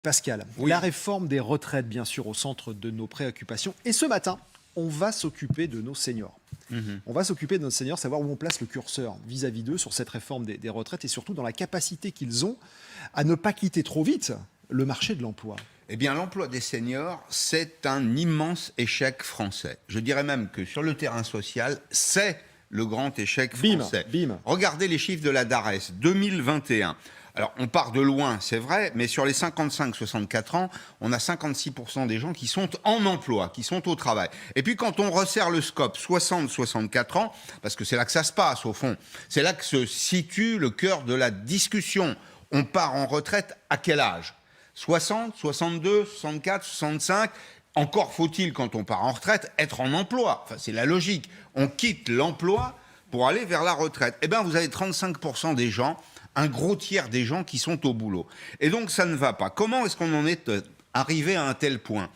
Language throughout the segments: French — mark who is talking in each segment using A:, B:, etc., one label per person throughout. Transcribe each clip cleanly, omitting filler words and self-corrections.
A: Pascal,
B: Oui.
A: la réforme des retraites, bien sûr, au centre de nos préoccupations. Et ce matin, on va s'occuper de nos seniors. On va s'occuper de nos seniors, savoir où on place le curseur vis-à-vis d'eux sur cette réforme des retraites et surtout dans la capacité qu'ils ont à ne pas quitter trop vite le marché de l'emploi.
B: Eh bien, l'emploi des seniors, c'est un immense échec français. Je dirais même que sur le terrain social, c'est le grand échec français.
A: Bim.
B: Regardez les chiffres de la DARES 2021. Alors, on part de loin, c'est vrai, mais sur les 55-64 ans, on a 56% des gens qui sont en emploi, qui sont au travail. Et puis, quand on resserre le scope 60-64 ans, parce que c'est là que ça se passe, au fond, c'est là que se situe le cœur de la discussion. On part en retraite à quel âge ? 60, 62, 64, 65. Encore faut-il, quand on part en retraite, être en emploi. Enfin, c'est la logique. On quitte l'emploi pour aller vers la retraite. Eh bien, vous avez 35% des gens, un gros tiers des gens qui sont au boulot. Et donc, ça ne va pas. Comment est-ce qu'on en est arrivé à un tel point ?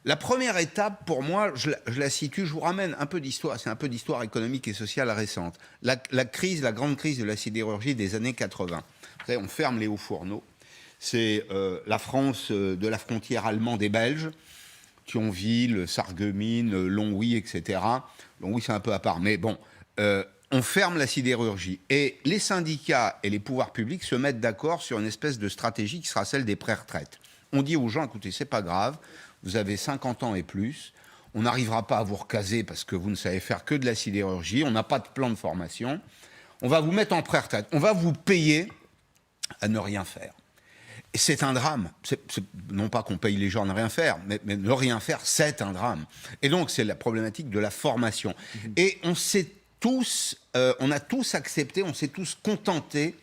B: La première étape, pour moi, je la situe, je vous ramène un peu d'histoire, c'est un peu d'histoire économique et sociale récente. La grande crise de la sidérurgie des années 80. Vous savez, on ferme les hauts fourneaux. C'est la France de la frontière allemande et belge, Thionville, Sarreguemines, Longwy, etc. Longwy, c'est un peu à part, mais bon, on ferme la sidérurgie. Et les syndicats et les pouvoirs publics se mettent d'accord sur une espèce de stratégie qui sera celle des pré-retraites. On dit aux gens, écoutez, c'est pas grave, vous avez 50 ans et plus, on n'arrivera pas à vous recaser parce que vous ne savez faire que de la sidérurgie, on n'a pas de plan de formation, on va vous mettre en pré-retraite, on va vous payer à ne rien faire. Et c'est un drame. Non pas qu'on paye les gens à ne rien faire, mais ne rien faire, c'est un drame. Et donc, c'est la problématique de la formation. Et on a tous accepté, on s'est tous contentés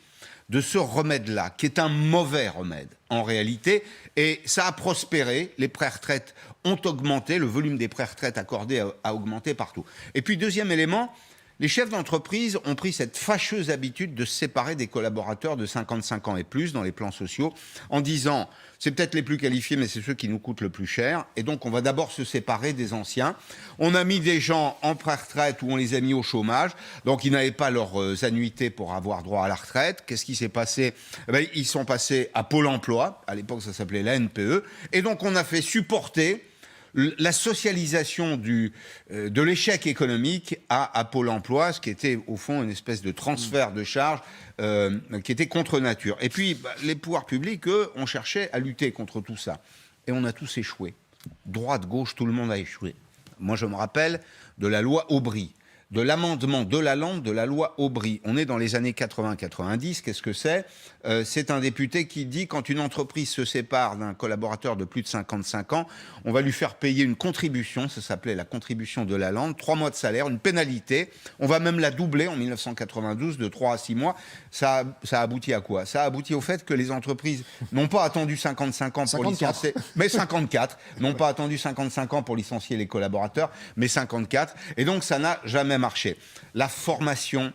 B: de ce remède-là, qui est un mauvais remède, en réalité. Et ça a prospéré, les pré-retraites ont augmenté, le volume des pré-retraites accordées a augmenté partout. Et puis, deuxième élément, les chefs d'entreprise ont pris cette fâcheuse habitude de se séparer des collaborateurs de 55 ans et plus dans les plans sociaux en disant c'est peut-être les plus qualifiés mais c'est ceux qui nous coûtent le plus cher et donc on va d'abord se séparer des anciens. On a mis des gens en pré-retraite ou on les a mis au chômage, donc ils n'avaient pas leurs annuités pour avoir droit à la retraite. Qu'est-ce qui s'est passé ? Ils sont passés à Pôle emploi, à l'époque ça s'appelait la NPE, et donc on a fait supporter la socialisation de l'échec économique à Pôle emploi, ce qui était au fond une espèce de transfert de charges qui était contre nature. Et puis les pouvoirs publics, eux, ont cherché à lutter contre tout ça. Et on a tous échoué. Droite, gauche, tout le monde a échoué. Moi, je me rappelle de la loi Aubry, de l'amendement de Lalande de la loi Aubry. On est dans les années 80-90. Qu'est-ce que c'est ? C'est un député qui dit quand une entreprise se sépare d'un collaborateur de plus de 55 ans, on va lui faire payer une contribution, ça s'appelait la contribution de Lalande, 3 mois de salaire, une pénalité. On va même la doubler en 1992 de 3 à 6 mois. Ça a abouti à quoi ? Ça a abouti au fait que les entreprises n'ont pas attendu 55 ans pour
A: 54.
B: licencier, mais 54, n'ont pas attendu 55 ans pour licencier les collaborateurs, mais 54. Et donc ça n'a jamais marché. La formation,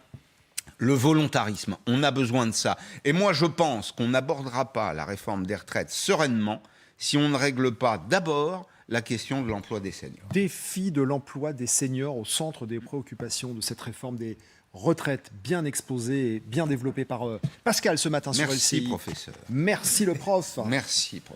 B: le volontarisme, on a besoin de ça. Et moi, je pense qu'on n'abordera pas la réforme des retraites sereinement si on ne règle pas d'abord la question de l'emploi des seniors.
A: Défi de l'emploi des seniors au centre des préoccupations de cette réforme des retraites, bien exposée et bien développée par Pascal ce matin sur LCI.
B: Merci, professeur.
A: Merci le prof.
B: Merci, professeur.